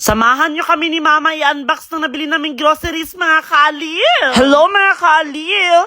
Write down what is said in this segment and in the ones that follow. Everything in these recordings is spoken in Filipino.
Samahan nyo kami ni Mama i-unbox ng nabili naming groceries, mga kaaliw! Hello, mga kaaliw!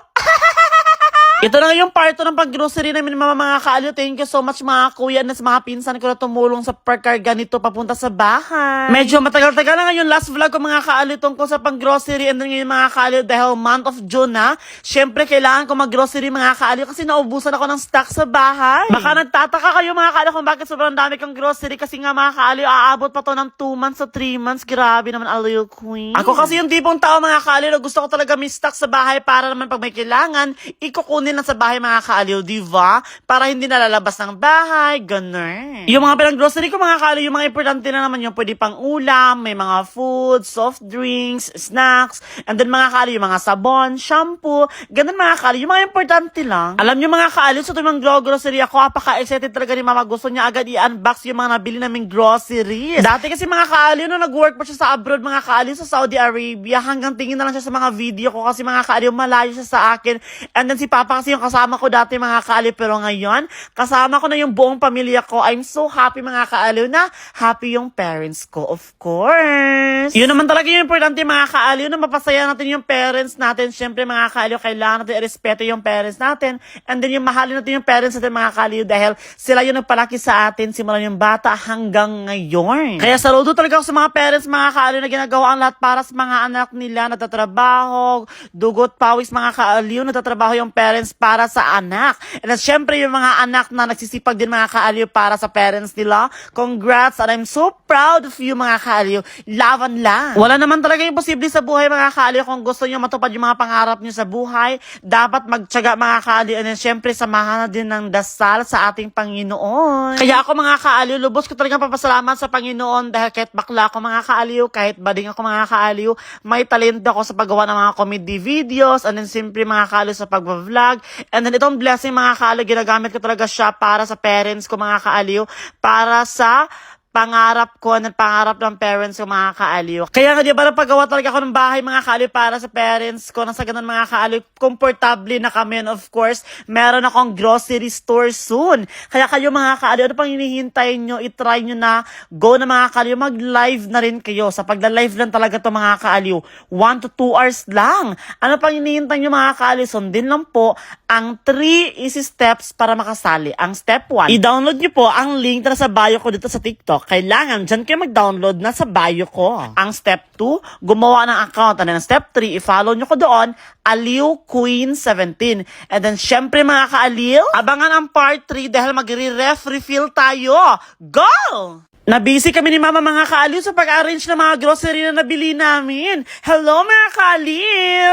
Ito na nga yung part 2 ng pag-grocery namin, mga kaaliw. Thank you so much, mga kuya na sa mga pinsan ko na tumulong sa pagkarga nito papunta sa bahay. Medyo matagal-tagal na nga yung last vlog ko, mga kaaliw, tungkol sa pag-grocery. And then ngayon, mga kaaliw, dahil month of June na, syempre kailangan ko mag-grocery, mga kaaliw, kasi naubusan ako ng stock sa bahay. Baka nagtataka kayo, mga kaaliw, kung bakit sobrang dami kong grocery, kasi nga, mga kaaliw, aabot pa to ng 2 months sa 3 months. Grabe naman, aliw queen. Ako kasi yung tipong tao, mga kaaliw, na gusto ko talaga may stock sa bahay para naman pag may kailangan, ikukunin na sa bahay, mga kaaliw, diba? Para hindi nalalabas ng bahay, ganun. Yung mga pinag-grocery ko, mga kaaliw, yung mga importante na naman yung pwede pang ulam, may mga food, soft drinks, snacks, and then mga kaaliw, yung mga sabon, shampoo, ganun, mga kaaliw, yung mga importante lang. Alam nyo, mga kaaliw, sa tuwing grocery ako, apaka-excited talaga ni Mama. Gusto niya agad i-unbox yung mga nabili naming groceries. Dati kasi, mga kaaliw, nung nag-work pa siya sa abroad, mga kaaliw, sa Saudi Arabia, hanggang tingin na lang siya sa mga video ko kasi, mga kaaliw, malayo siya sa akin. And then si Papa kasi yung kasama ko dati, mga kaaliw, pero ngayon, kasama ko na yung buong pamilya ko. I'm so happy, mga kaaliw, na happy yung parents ko, of course. Yun naman talaga yung importante, mga kaaliw, na mapasaya natin yung parents natin. Siyempre, mga kaaliw, kailangan natin i-respeto yung parents natin. And then yung mahalin natin yung parents natin, mga kaaliw, dahil sila yung nagpalaki sa atin simula yung bata hanggang ngayon. Kaya saludo talaga ako sa mga parents, mga kaaliw, na ginagawa ang lahat para sa mga anak nila, natatrabaho, dugot, pawis, mga kaaliw, natatrabaho yung parents para sa anak. And then, syempre, yung mga anak na nagsisipag din, mga kaaliw, para sa parents nila. Congrats, and I'm so proud of you, mga kaaliw. Laban lang. Wala naman talaga yung posible sa buhay, mga kaaliw. Kung gusto nyo matupad yung mga pangarap nyo sa buhay, dapat magtiyaga, mga kaaliw. And then, syempre, samahan na din ng dasal sa ating Panginoon. Kaya ako, mga kaaliw, lubos ko talagang papasalamat sa Panginoon dahil kahit bakla ako, mga kaaliw, kahit bading ako, mga kaaliw, may talento ako sa paggawa ng mga comedy videos, and then, siyempre, mga kaaliw, sa pag-vlog. And then, itong blessing, mga kaaliw, ginagamit ko talaga siya para sa parents ko, mga kaaliw, para sa pangarap ko, ng pangarap ng parents ko, mga kaaliw. Kaya nga, di ba, napagawa talaga ako ng bahay, mga kaaliw, para sa parents ko. Nasa ganun, mga kaaliw, komportable na kami. And of course, meron akong grocery store soon. Kaya kayo, mga kaaliw, ano pang hinihintay nyo? I-try nyo na, go na, mga kaaliw, mag-live na rin kayo. Sa pagla-live lang talaga to, mga kaaliw. 1 to 2 hours lang. Ano pang hinihintay nyo, mga kaaliw? Sundin lang po ang 3 easy steps para makasali. Ang step 1, i-download nyo po ang link na sa bio ko dito sa TikTok. Kailangan dyan kayo mag-download na sa bio ko. Ang step 2, gumawa ng account. And then step 3, i-follow nyo ko doon, Aliw Queen 17. And then syempre, mga kaaliw, abangan ang part 3 dahil magre-ref refill tayo. Go! Nabisi kami ni Mama, mga kaaliw, sa pag-arrange ng mga grocery na nabili namin. Hello, mga kaaliw!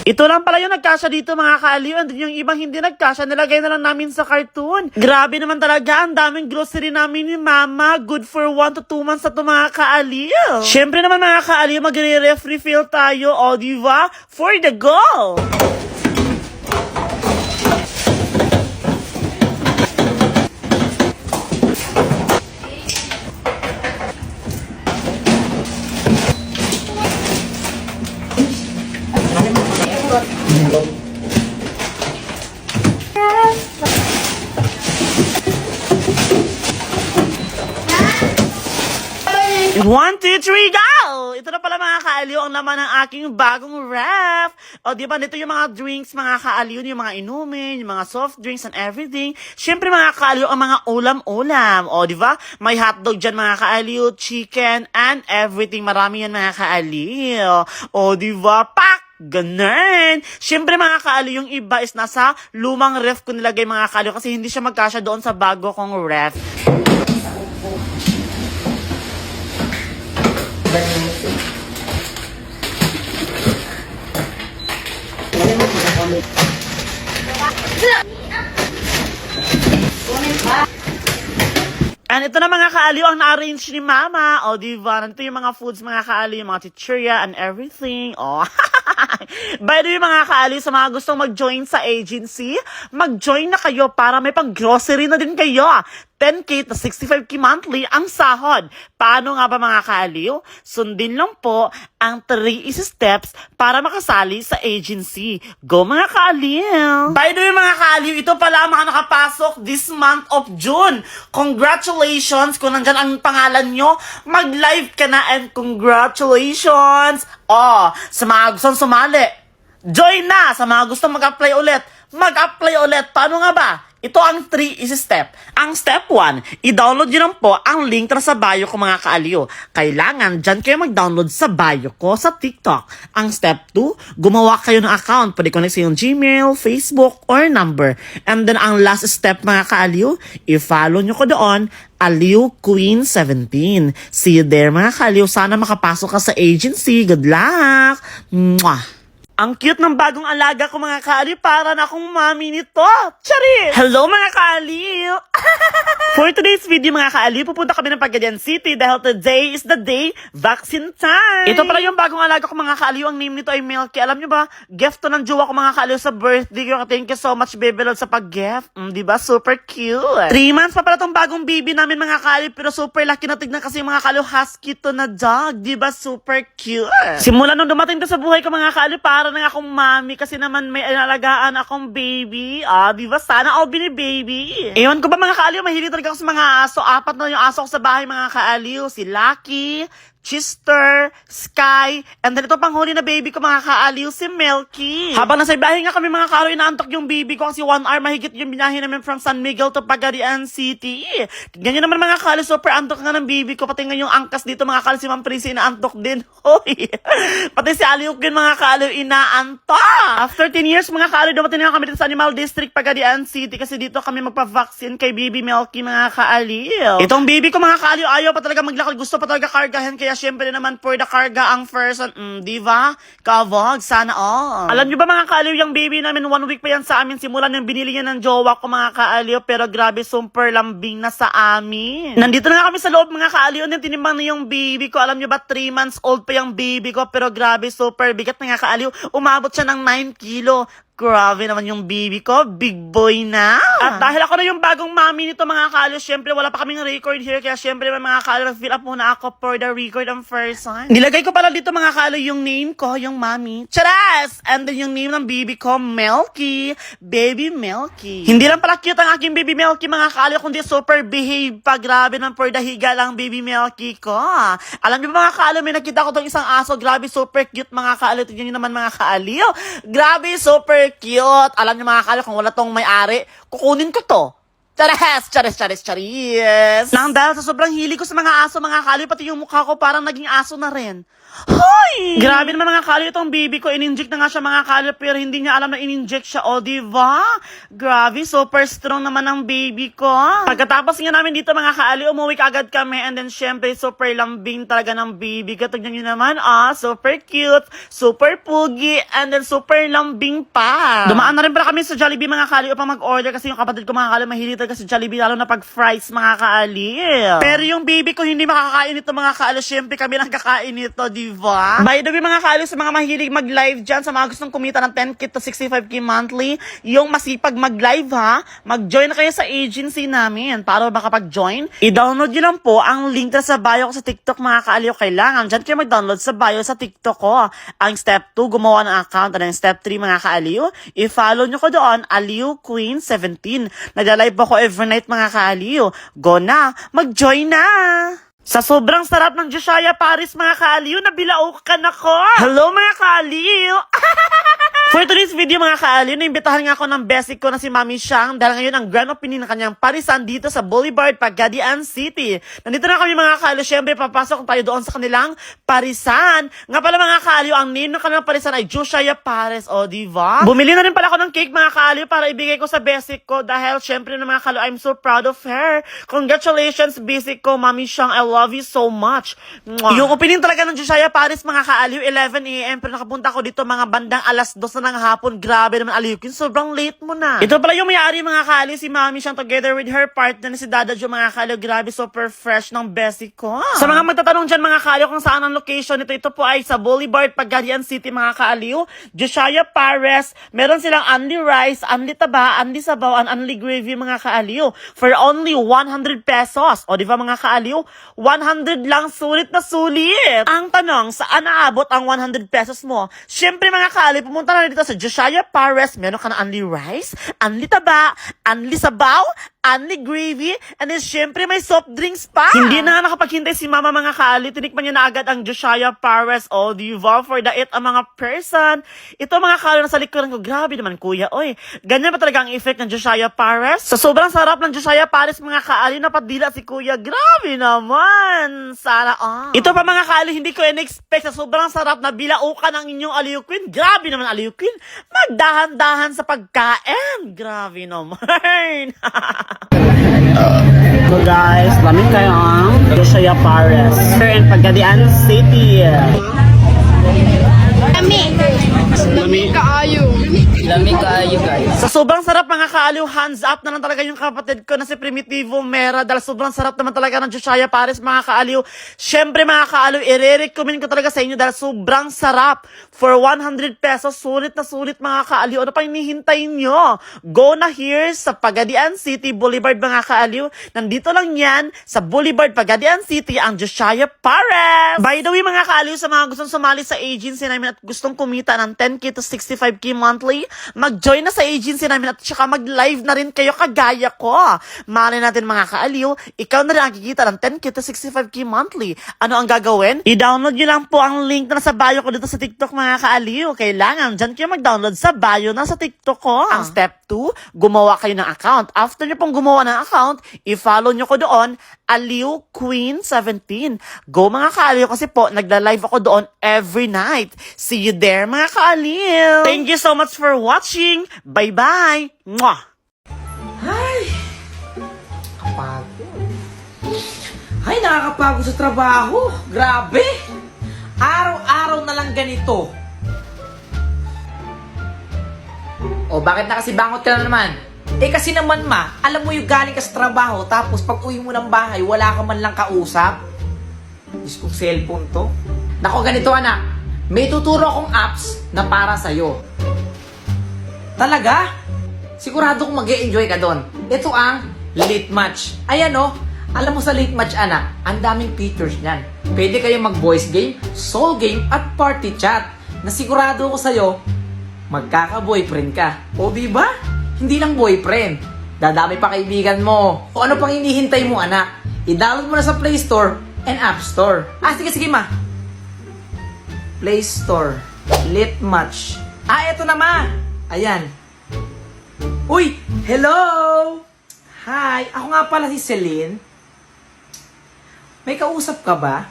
Ito lang pala yung nagkasya dito, mga kaaliw. And yung ibang hindi nagkasya, nilagay na lang namin sa cartoon. Grabe naman talaga, ang daming grocery namin ni Mama. Good for 1 to 2 months na ito, mga kaaliw. Syempre naman, mga kaaliw, magre-ref refill tayo. O, diba? For the go! One, two, three, go! Ito na pala, mga kaaliw, ang laman ng aking bagong ref. O, diba, dito yung mga drinks, mga kaaliw, yung mga inumin, yung mga soft drinks and everything. Siyempre, mga kaaliw, ang mga ulam-ulam. O, diba, may hotdog dyan, mga kaaliw, chicken, and everything. Marami yan, mga kaaliw. O, diba, pak! Ganun. Siyempre, mga kaaliw, yung iba is nasa lumang ref ko nilagay, mga kaaliw, kasi hindi siya magkasya doon sa bago kong ref. And ito na mga kaaliw ang na-arrange ni Mama. O, diba? Nandito yung mga foods mga kaaliw, yung mga chichirya and everything. O, by the way mga kaaliw, sa mga gustong mag-join sa agency, mag-join na kayo para may pang-grocery na din kayo. 10K to 65K monthly ang sahod. Paano nga ba mga kaaliw? Sundin lang po ang 3 easy steps para makasali sa agency. Go mga kaaliw! By the way mga kaaliw, ito pala ang mga nakapasok this month of June. Congratulations kung nandyan ang pangalan nyo. Mag-live ka na and congratulations! Oh, sa mga gustong sumali, join na! Sa mga gustong mag-apply ulit, mag-apply ulit. Paano nga ba? Ito ang 3 easy step. Ang step 1, i-download nyo lang po ang link na sa bio ko mga kaaliw. Kailangan dyan kayo mag-download sa bio ko sa TikTok. Ang step 2, gumawa kayo ng account. Pwede connect sa yung Gmail, Facebook, or number. And then ang last step mga kaaliw, i-follow nyo ko doon, Aliw Queen 17. See you there mga kaaliw. Sana makapasok ka sa agency. Good luck! Mwah! Ang cute ng bagong alaga ko mga kaaliw, para na akong mami nito. Charis! Hello mga kaaliw! For today's video mga kaaliw, pupunta kami ng Pagadian City dahil today is the day vaccine time. Ito pala yung bagong alaga ko mga kaaliw, ang name nito ay Milky. Alam nyo ba, gift to ng jowa ko mga kaaliw sa birthday ko. Thank you so much baby Lord sa pag-gift. Diba? Super cute. 3 months pa pala tong bagong baby namin mga kaaliw, pero super lucky na tignan kasi mga kaaliw, husky to na dog. Diba? Super cute. Simula nung dumating to sa buhay ko mga kaaliw, para na akong mami kasi naman may inalagaan akong baby. Diba? Sana ako bini-baby. Ewan ko ba mga kaaliw, mahilig talaga ako sa mga aso. 4 na yung aso ko sa bahay mga kaaliw. Si Lucky, Chister, Sky, and then ito panghuli na baby ko mga kaaliw, si Milky. Habang nasa biyahe nga kami mga kaaliw, inaantok yung baby ko kasi 1 hour mahigit yung binahe namin from San Miguel to Pagadian City. Ganyan naman mga kaaliw, super antok nga ng baby ko. Pati nga yung angkas dito mga kaaliw, si Ma'am Prissy inaantok din. Hoy! Pati si Aliuk din mga kaaliw, inaantok! After 10 years mga kaaliw, dumating nga kami dito sa Animal District, Pagadian City kasi dito kami magpa-vaccine kay baby Milky mga kaaliw. Itong baby ko mga kaaliw, ayaw pa talaga maglakad, gusto pa talaga kargahan, kaya syempre naman for the karga ang person. Diba? Kavog, sana all. Alam nyo ba mga kaaliw, yung baby namin 1 week pa yan sa amin. Simulan yung binili niya ng jowa ko mga kaaliw. Pero grabe, super lambing na sa amin. Nandito na kami sa loob mga kaaliw. And tinimbang na yung baby ko. Alam nyo ba, 3 months old pa yung baby ko. Pero grabe, super bigat na nga kaaliw. Umabot siya ng 9 kilo. Grabe naman yung baby ko, big boy na. At dahil ako na yung bagong mami nito mga kaaliw, syempre wala pa kaming record here, kaya syempre mga kaaliw, fill up muna ako for the record ang first time. Nilagay ko pala dito mga kaaliw yung name ko, yung mami. Charas! And then yung name ng baby ko, Milky. Baby Milky. Hindi lang pala cute ang aking baby Milky mga kaaliw, kundi super behave pa. Grabe naman for the higa lang baby Milky ko. Alam niyo ba mga kaaliw, may nakita ko tong isang aso, grabe super cute mga kaaliw. Tignan niyo naman mga kaaliw. Grabe super cute. Alam niyo mga kaaliw, kung wala tong may-ari, kukunin ko to. Charis, charis, charis, charis. Nang dahil sa sobrang hilig ko sa mga aso, mga kaaliw, pati yung mukha ko parang naging aso na rin. Hoy! Grabe naman mga kaaliw, itong baby ko, in-inject na nga siya mga kaaliw, pero hindi niya alam na in-inject siya. O, diba? Grabe, super strong naman ang baby ko. Pagkatapos nga namin dito mga kaaliw, umuwi kaagad kami, and then syempre, super lambing talaga ng baby ko. Tignan niyo naman, super cute, super pugi, and then super lambing pa. Dumaan na rin pala kami sa Jollibee mga kaaliw upang mag-order kasi yung kapatid ko mga kaaliw, mahilig talaga sa Jollibee, lalo na pag fries mga kaaliw. Pero yung baby ko hindi makakain nito mga kaaliw, syempre kami lang kakain nito, diba? By the way mga kaaliw, sa mga mahilig mag-live dyan, sa mga gustong kumita ng 10K to 65K monthly, yung masipag mag-live ha, mag-join na kayo sa agency namin. Para makapag-join, i-download nyo lang po ang link na sa bio ko sa TikTok mga kaaliw. Kailangan dyan kayo mag-download sa bio sa TikTok ko. Ang step 2, gumawa ng account. And ang step 3 mga kaaliw, i-follow nyo ko doon, Aliw Queen 17. Nagla-live ako every night mga kaaliw. Go na, mag-join na! Sa sobrang sarap ng Joshaya Paris mga kaaliw, nabilaukan ako! Hello mga kaaliw! For today's video mga kaaliw, naimbitahan nga ako ng basic ko na si Mami Shang dahil ngayon ang grand opening ng kanyang parisan dito sa Boulevard, Pagadian City. Nandito na kami mga kaaliw, syempre papasok tayo doon sa kanilang parisan. Nga pala mga kaaliw, ang name ng kanilang parisan ay Joshaya Paris, o diba? Bumili na rin pala ako ng cake mga kaaliw para ibigay ko sa basic ko dahil syempre na mga kaaliw, I'm so proud of her. Congratulations basic ko, Mami Shang, I love you so much. Mwah. Yung opening talaga ng Joshaya Paris mga kaaliw, 11 AM, pero nakapunta ko dito mga bandang alas 2 na ng hapon. Grabe naman, Aliw Queen. Sobrang late mo na. Ito pala yung may-ari mga kaaliw. Si Mami siyang together with her partner na si Dada Jo mga kaaliw. Grabe, super fresh ng bestie ko. Sa mga magtatanong dyan mga kaaliw kung saan ang location nito, ito po ay sa Boulevard, Pagadian City mga kaaliw. Josiah Pares. Meron silang only rice, only taba, only sabaw, and only gravy mga kaaliw. For only 100 pesos. O di ba mga kaaliw? 100 lang, sulit na sulit. Ang tanong, saan naabot ang 100 pesos mo? Siyempre mga kaaliw, pumunta na dito sa Josiah Pares. Meron ka na only rice, only taba, only sabaw, only gravy, and then syempre may soft drinks pa. Hindi na nakapaghintay si Mama mga kaali. Tinikman niya na agad ang Josiah Pares. O, diva, for the it ang mga person. Ito mga kaali na sa likuran ko. Grabe naman kuya, oy. Ganyan ba talaga ang effect ng Josiah Pares? Sa sobrang sarap ng Josiah Pares mga kaali, napadila si kuya. Grabe naman. Sana Ito pa mga kaali, hindi ko in-expect sa sobrang sarap na bilaukan ang inyong Aliw Queen. Grabe naman Aliw Queen. Magdahan-dahan sa pagkain. Grabe naman. So guys, lamig kayo ang Josiah Pares here in Pagadian City. Lamig kaayo. Lamig kaayo guys. Sa sobrang sarap mga kaaliw, hands up na lang talaga yung kapatid ko na si Primitivo Mera dahil sobrang sarap naman talaga ng Josiah Pares mga kaaliw. Syempre mga kaaliw, i-recommend ko talaga sa inyo dahil sobrang sarap. For 100 pesos, sulit na sulit mga kaaliw. Ano pa hinihintay nyo? Go na here sa Pagadian City Boulevard mga kaaliw. Nandito lang yan sa Boulevard Pagadian City ang Josiah Pares. By the way mga kaaliw, sa mga gustong sumali sa agency namin at gustong kumita ng 10k to 65k monthly, mag-join na sa agency namin at saka mag-live na rin kayo kagaya ko. Malay natin mga kaaliw, ikaw na rin ang kikita ng 10k to 65k monthly. Ano ang gagawin? I-download nyo lang po ang link na nasa bio ko dito sa TikTok mga kaaliw. Kailangan dyan kayo mag-download sa bio na sa TikTok ko. Ang step 2, gumawa kayo ng account. After nyo pong gumawa ng account, i-follow nyo ko doon, Aliw Queen 17. Go mga kaaliw kasi po, nagla-live ako doon every night. See you there mga kaaliw. Thank you so much for watching. Bye-bye. Mwah! Ay! Kapagod. Ay, nakakapagod sa trabaho. Grabe! Araw-araw na lang ganito. O, bakit nakasibangot ka na naman? Eh kasi naman alam mo yung galing ka sa trabaho, tapos pag uwi mo ng bahay, wala ka man lang kausap. Diyos kong cellphone to. Nako, ganito anak. May tuturo akong apps na para sa'yo. Talaga? Sigurado kong mag-e-enjoy ka doon. Ito ang Late Match. Ayan o. Alam mo sa Late Match anak, ang daming features niyan. Pwede kayong mag-voice game, soul game, at party chat. Na sigurado ko sa'yo, magkaka-boyfriend ka. O diba? Hindi lang boyfriend. Dadami pa kaibigan mo. O ano pang hinihintay mo anak? I-download mo na sa Play Store and App Store. Sige ma. Play Store. Late Match. Eto na ma. Ayan. Uy! Hello! Hi! Ako nga pala si Celine. May kausap ka ba?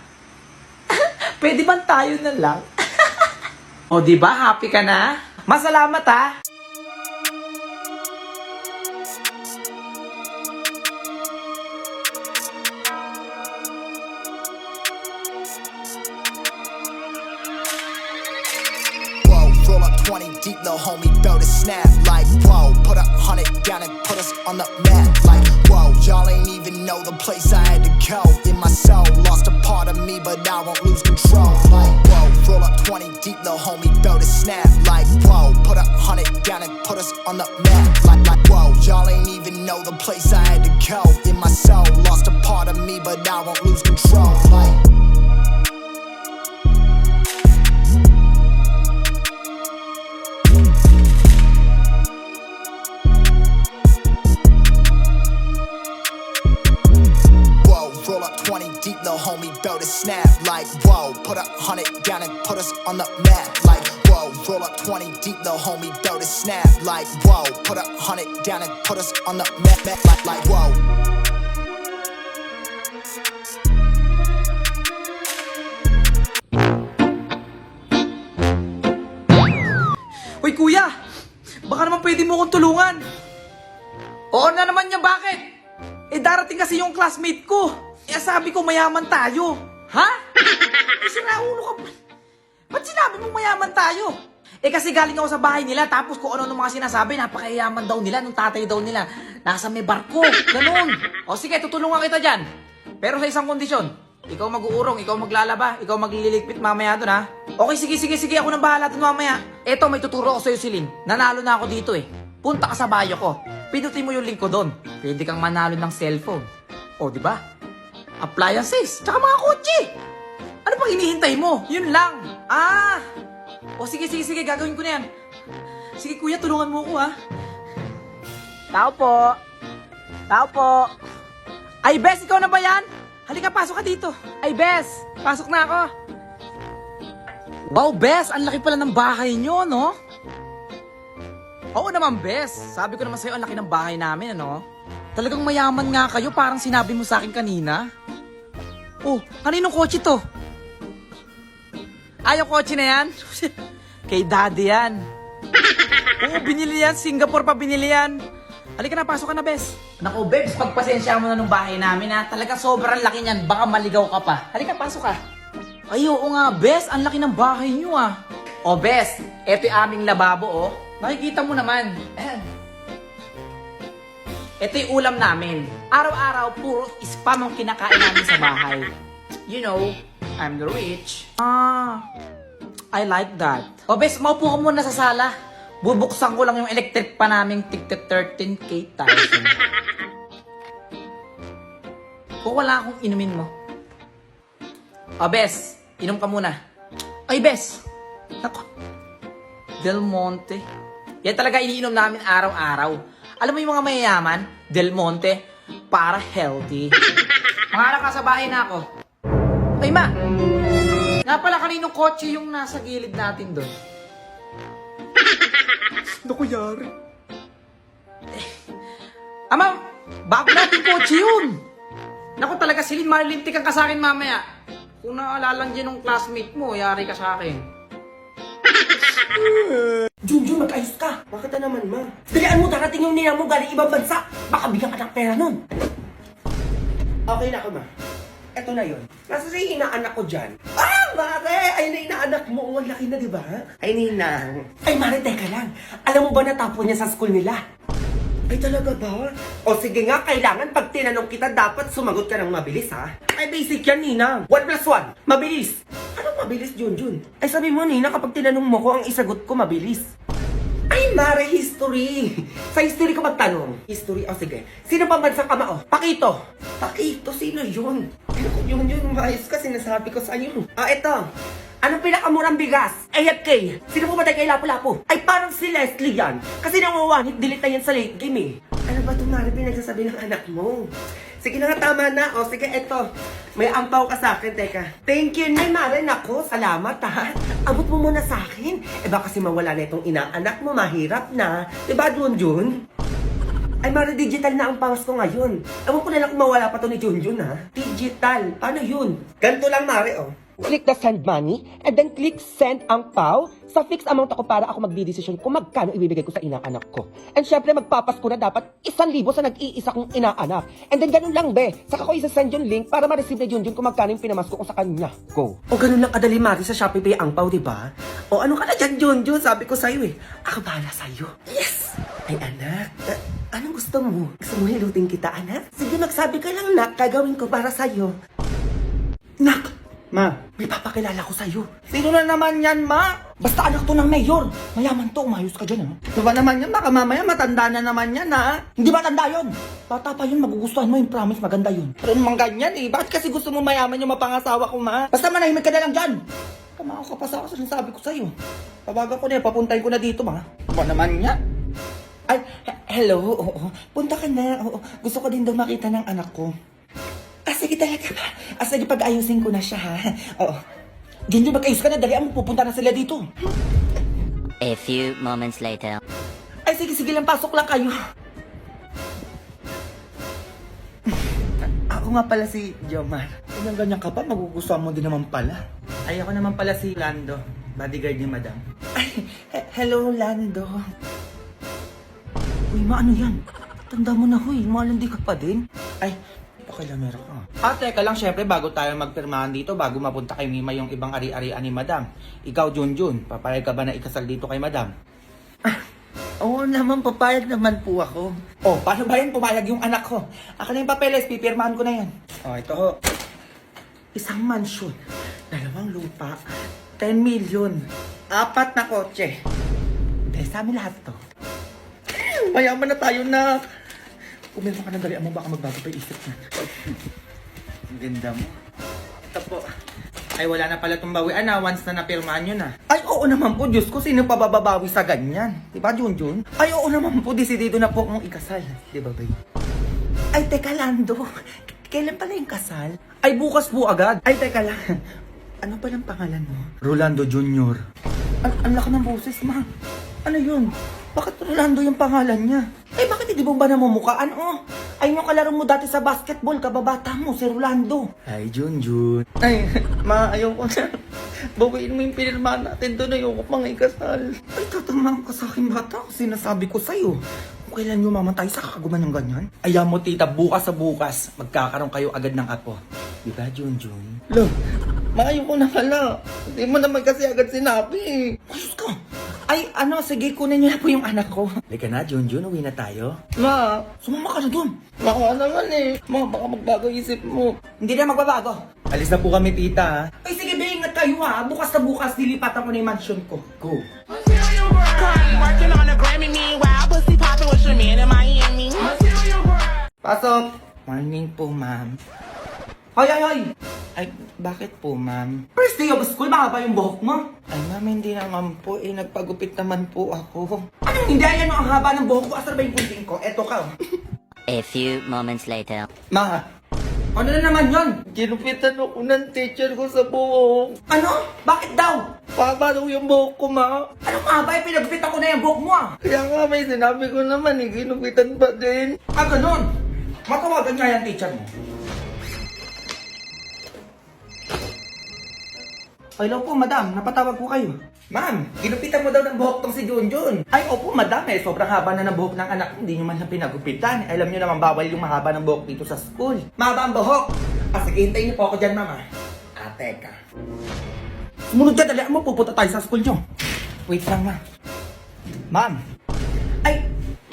Pwede ba tayo na lang? O diba? Happy ka na? Masalamat ha! Roll up 20 deep, little homie, build a snap. Like, whoa, put 100 down and put us on the map. Like, whoa, y'all ain't even know the place I had to go. In my soul, lost a part of me, but I won't lose control. Like, whoa, roll up 20 deep, little homie, build a snap. Like, whoa, put 100 down and put us on the map. Like, whoa, y'all ain't even know the place I had to go. In my soul, lost a part of me, but I won't lose control. Like, roll up 20 deep, little homie, build a snap. Like, whoa, put 100 down and put us on the map. Like, whoa, roll up 20 deep, little homie, build a snap. Like, whoa, put 100 down and put us on the map. Like, whoa. Uy kuya, baka naman pwede mo akong tulungan. Oo na naman niya, bakit? Eh darating kasi yung classmate ko. Eh sabi ko mayaman tayo. Ha? Eh, siraulo ka ba? Ba't sinabi mo mayaman tayo? Eh kasi galing ako sa bahay nila, tapos kung ano mga sinasabi, napakayaman daw nila, nung tatay daw nila, nasa may barko, ganun. O sige, tutulungan kita dyan. Pero sa isang kondisyon, ikaw mag-uurong, ikaw maglalaba, ikaw magliligpit mamaya doon ha. Okay, sige, ako nang bahala doon mamaya. Eto, may tuturo ko sa'yo, Silin. Nanalo na ako dito eh. Punta ka sa bayo ko. Pinutin mo yung link ko doon. Pwede kang manalo ng cellphone. O, di ba? Appliances, tsaka mga kotse. Ano pang hinihintay mo? Yun lang. O sige, gagawin ko na yan. Sige kuya, tulungan mo ako ha. Tao po. Ay, Bes, ikaw na ba yan? Halika, pasok ka dito. Ay, Bes, pasok na ako. Wow, Bes, ang laki pala ng bahay nyo, no? Oo naman, Bes. Sabi ko naman sa'yo, ang laki ng bahay namin, ano? Talagang mayaman nga kayo, parang sinabi mo sa akin kanina. Oh, kaninong kotse to? Ay, yung kotse na yan? Kay Daddy yan. Oo, binili yan. Singapore pa binili yan. Halika na, pasok ka na, Bes. Naku, Bebs, pagpasensya mo na nung bahay namin, ha? Talaga sobrang laki niyan. Baka maligaw ka pa. Halika, pasok ka. Ay, oo nga, Bes. Ang laki ng bahay niyo, ah. O, Bes, eto yung aming lababo, oh. Nakikita mo naman. Ito yung ulam namin. Araw-araw, puro spam ang kinakain namin sa bahay. You know, I'm the rich. I like that. O, Bes, maupo ka muna sa sala. Bubuksan ko lang yung electric pa naming tigta 13K thousand. Kung wala akong inumin mo. O, Bes, inom ka muna. Ay, Bes. Nako. Del Monte. Yan talaga iniinom namin araw-araw. Alam mo yung mga mayayaman? Del Monte. Para healthy. Mangarap ka sa bahay na ako. Ay, ma. Nga pala kaninong kotse yung nasa gilid natin doon. Naku, yari. Ama, bago natin kotse yun. Naku talaga, Silin, malilintikan ka sa akin mamaya. Kung naalalang dyan ng classmate mo, yari ka sa akin. Junjun, mag-ayos ka. Bakit na naman, ma? Dalian mo, darating yung nina mo galing ibang bansa. Baka bigyan ka ng pera nun. Okay na ako, ma. Eto na yun. Nasa sa inaanak ko dyan. Mare! Ay, na inaanak mo. Ang laki na, di ba? Ay, ninang. Ay, Mare, teka lang. Alam mo ba natapon niya sa school nila? Ay, talaga ba? O sige nga, kailangan pag tinanong kita, dapat sumagot ka ng mabilis, ha? Ay, basic yan, Ninang. 1+1. Mabilis. Anong mabilis, Junjun? Ay, sabi mo, Ninang, kapag tinanong mo ko, ang isagot ko mabilis. Ay, Mare, history. Sa history ko magtanong. History, o sige. Sino pa bansang kamao? Pakito. Pakito, sino yun? Yun, maayos ka, sinasabi ko sa iyo. Eto. Anong pinakamurang bigas? AFK. Sino pumatay kay Lapu-Lapu? Ay, parang si Leslie yan. Kasi nanguwanit, delete na yan sa late game eh. Ano ba itong Mare pinagsasabi ng anak mo? Sige na nga, tama na. O sige, eto. May ampaw ka sa akin, teka. Thank you, Nay Mare. Nako, salamat ha. Abot mo muna sa akin. Eh baka kasi mawala na itong inaanak mo, mahirap na. Diba, Junjun? Ay, Mare, digital na ang pawas ko ngayon. Ewan ko na lang kung mawala pa to ni Junjun, ha? Digital. Paano yun? Ganito lang, Mare, oh. Click the send money, and then click send ang pao sa fixed amount ako para ako magdidesisyon kung magkano ibibigay ko sa inaanak ko. And syempre, magpapasko na dapat 1,000 sa nag-iisa kong inaanak. And then, ganun lang, be. Saka ko isa-send yung link para ma-receive na Junjun kung magkano yung pinamasko ko sa kanya. Go. O, ganun lang kadali, Mare, sa Shopee Pay ang pao, diba? O, ano ka na dyan, Junjun? Sabi ko sa'yo, eh. Ako bahala sa'yo. Yes! Ay, anak. Anong gusto mo? Gusto mo hilutin kita, anak? Sige, magsabi ka lang, nak. Gagawin ko para sa'yo. Nak! Ma, may papakilala ko sa'yo. Sino na naman yan, ma? Basta anak to ng mayor. Mayaman to, umayos ka dyan, ha? Diba naman yan? Baka mamaya matanda na naman yan, ha? Hindi matanda yun. Bata pa yun, magugustuhan mo yung promise, maganda yun. Pero naman ganyan, eh. Bakit kasi gusto mo mayaman yung mapangasawa ko, ma? Basta manahimik ka na lang dyan. Kamao ka pa sa ako sa sinasabi ko sa'yo. Pabaga ko na, papuntahin ko na dito, ma. Diba naman yan? Ay, hello, oo. Punta ka na, oo. Gusto ko din daw makita ng anak ko. Sige talaga ba? Sige, pag-ayusin ko na siya, ha? Oo. Junjun, mag-ayos ka na. Dali mo, pupunta na sila dito. A few moments later. Ay, sige lang. Pasok lang kayo. Ako nga pala si Jomar. Ganyan ka pa, magugustuhan mo din naman pala. Ay, ako naman pala si Lando. Bodyguard ni Madam. Ay, hello, Lando. Uy, ano yan? Tanda mo na, huy. Malandi ka pa din. Ay, kay Lamero ka. Teka lang, syempre, bago tayo magpirmahan dito, bago mapunta kay Mima yung ibang ari-arian ni Madam. Ikaw, Junjun, papayag ka ba na ikasal dito kay Madam? Oo naman, papayag naman po ako. Oh, paano ba yan? Pumayag yung anak ko. Akin na yung papeles, pipirmahan ko na yan. Oh, ito ho. Isang mansyon, 2 lupa, 10 million, 4 na kotse. Dahil sa amin lahat to. Mayaman na tayo na. Kumirma ka ng dalian mo, baka magbago pa yung isip na. Ang ganda mo. Ito po. Ay, wala na pala itong bawian na once na napirmahan nyo na. Ay, oo naman po, Diyos ko, sino pa bababawi sa ganyan? Diba, Junjun? Ay, oo naman po, desidido na po akong ikasal. Diba, bay? Ay, teka, Lando. Kailan pala yung kasal? Ay, bukas po agad. Ay, teka lang. Ano palang pangalan mo? Rolando Jr. Ang laki ng boses, ma. Ano yun? Bakit Rolando yung pangalan niya? Eh, bakit hindi mo ba namumukhaan? Oh, ay yung kalaro mo dati sa basketball, kababata mo, si Rolando. Ay, Junjun. Ay, ma, ayoko na. Bawiin mo yung pinirmahan natin doon, ayoko pang ikasal. Ay, tatamang ka sa akin, bata. Sinasabi ko sa'yo. Kung kailan nyo mamatay sa kakaguman ng ganyan? Ayaw mo, tita, bukas sa bukas, magkakaroon kayo agad ng apo. Diba, Junjun? Lo, ma, ayoko na pala. Hindi mo naman kasi agad sinabi. Ayos ka. Ay, ano, sige, kunin niyo na po yung anak ko. Halika na, Junjun, uwi na tayo. Ma, sumama ka na dun. Baka naman eh. Ma, baka magbago isip mo. Hindi na magbabago. Alis na po kami, tita, ha? Ay, sige, be, ingat kayo, ha? Bukas na bukas, dilipatan ko na yung mansion ko. Go. Working on a Grammy, meanwhile, pussy poppin' with your man in Miami. Pasok. Morning po, ma'am. Hoy, hoy, hoy! Ay, bakit po, ma'am? First day of school, baka ba yung buhok mo? Ay, ma'am, hindi naman po. Eh, nagpagupit naman po ako. Anong hindi? Ayan ang haba ng buhok ko. Asar ba yung kunting ko? Eto ka, oh. A few moments later. Ma, ano na naman yon? Ginupitan ako ng teacher ko sa buhok. Ano? Bakit daw? Paba daw yung buhok ko, ma. Anong haba? Pinagpitan ko na yung buhok mo, ah. Kaya nga, may sinabi ko naman, eh, ginupitan pa din. Ah, ganun? Matawagan nga yung teacher mo. Hello po, madam. Napatawag po kayo. Ma'am, ginupitan mo daw ng buhok tong si Junjun. Ay, opo, madam. Eh, sobrang haba na ng buhok ng anak ko. Hindi nyo man lang pinagupitan. Alam nyo naman, bawal yung mahaba ng buhok dito sa school. Mahaba ang buhok. Sige, hintayin niyo po ako dyan, mama. Teka. Sumunod ka, dali mo. Pupunta tayo sa school nyo. Wait lang, ma. Ma'am. Ay,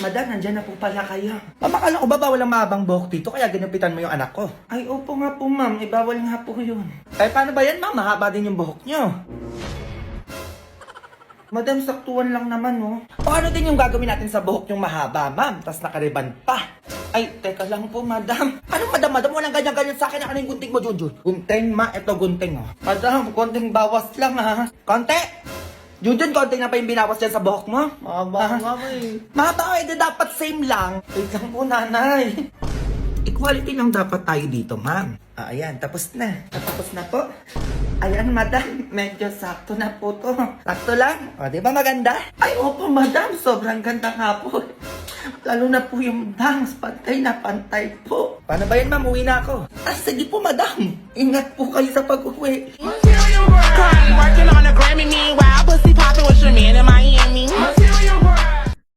madam, nandyan na po pala kayo. Ma'am, akala ko ba bawal ang mahabang buhok dito kaya ginupitan mo yung anak ko? Ay, opo nga po, ma'am. Bawal nga po yun. Ay, paano ba yan, ma'am? Mahaba din yung buhok nyo. Madam, saktuan lang naman, oh. O ano din yung gagawin natin sa buhok yung mahaba, ma'am? Tapos nakariban pa. Ay, teka lang po, madam. Ano, madam? Walang ganyan-ganyan sa akin. Ano yung gunting mo, Junjun? Gunting, ma. Ito, gunting, oh. Madam, konting bawas lang, ha? Konti! Junjun, konting na pa yung binawas dyan sa buhok mo? Mahaba nga, eh. Mahaba, eh. Dapat same lang. Wait lang po, nanay. Equality lang dapat tayo dito, ma'am. Ayan, tapos na. Tapos na po. Ayan, madam. Medyo sakto na po to. Sakto lang. O, di ba maganda? Ay, opo, madam. Sobrang ganda nga po. Lalo na po yung bangs. Pantay na pantay po. Paano ba yan, ma'am? Uwi na ako. Sige po, madam. Ingat po kayo sa pag-uwi.